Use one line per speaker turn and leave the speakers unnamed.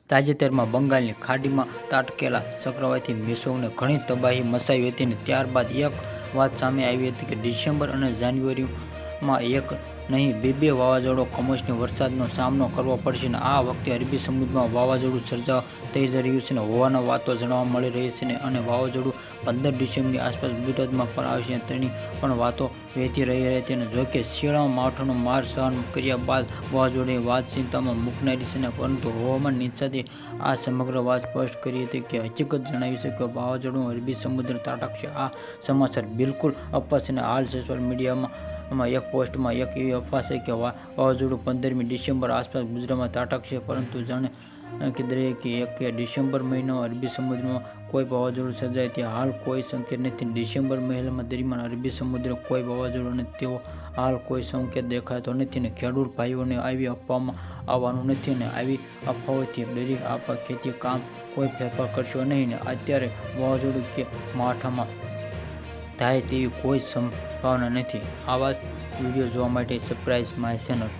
તાજેતરમાં બંગાળની ખાડીમાં ત્રાટકેલા ચક્રવાતી મિસોંગને ઘણી તબાહી મચાવી હતી અને ત્યારબાદ એક વાત સામે આવી હતી કે ડિસેમ્બર અને જાન્યુઆરીમાં એક નહીં બે વાવાઝોડો કમોસમી વરસાદનો સામનો કરવો પડશે અને આ વખતે અરબી સમુદ્રમાં વાવાઝોડું સર્જાવા થઈ રહ્યું છે અને હોવાના વાતો જાણવા મળી રહી છે અને વાવાઝોડું 15 ડિસેમ્બરની આસપાસ ગુજરાતમાં પણ આવશે તેની પણ વાતો વહેતી રહી હતી અને જોકે શિયાળામાં માવઠાનો માર સહન કર્યા બાદ વાવાઝોડાની વાત ચિંતામાં મૂકનારી છે પરંતુ હવામાન નિષ્ણાતે આ સમગ્ર વાત સ્પષ્ટ કરી હતી કે હકીકત જણાવી છે કે વાવાઝોડું અરબી સમુદ્ર ત્રાટકશે। આ સમાચાર બિલકુલ અફવા છે અને હાલ સોશિયલ મીડિયામાં એક પોસ્ટમાં એક એવી અફવા છે કે વાવાઝોડું 15મી ડિસેમ્બર આસપાસ ગુજરાતમાં ત્રાટકશે પરંતુ જાણે કે દરેક ડિસેમ્બર મહિનામાં અરબી સમુદ્રમાં કોઈ વાવાઝોડું સર્જાય તે હાલ કોઈ સંકેત નથી। ડિસેમ્બર મહિના દરમિયાન અરબી સમુદ્ર કોઈ વાવાઝોડું અને તેવો હાલ કોઈ સંકેત દેખાતો નથી અને ખેડૂત ભાઈઓને આવી અફવામાં આવવાનું નથી અને આવી અફવાઓથી ડરી આપવા ખેતી કામ કોઈ ફેરફાર કરશો નહીં ને અત્યારે વાવાઝોડું કે માવઠામાં થાય તેવી કોઈ સંભાવના નથી। આવા જ વિડીયો જોવા માટે સબસ્ક્રાઇબ માય ચેનલ।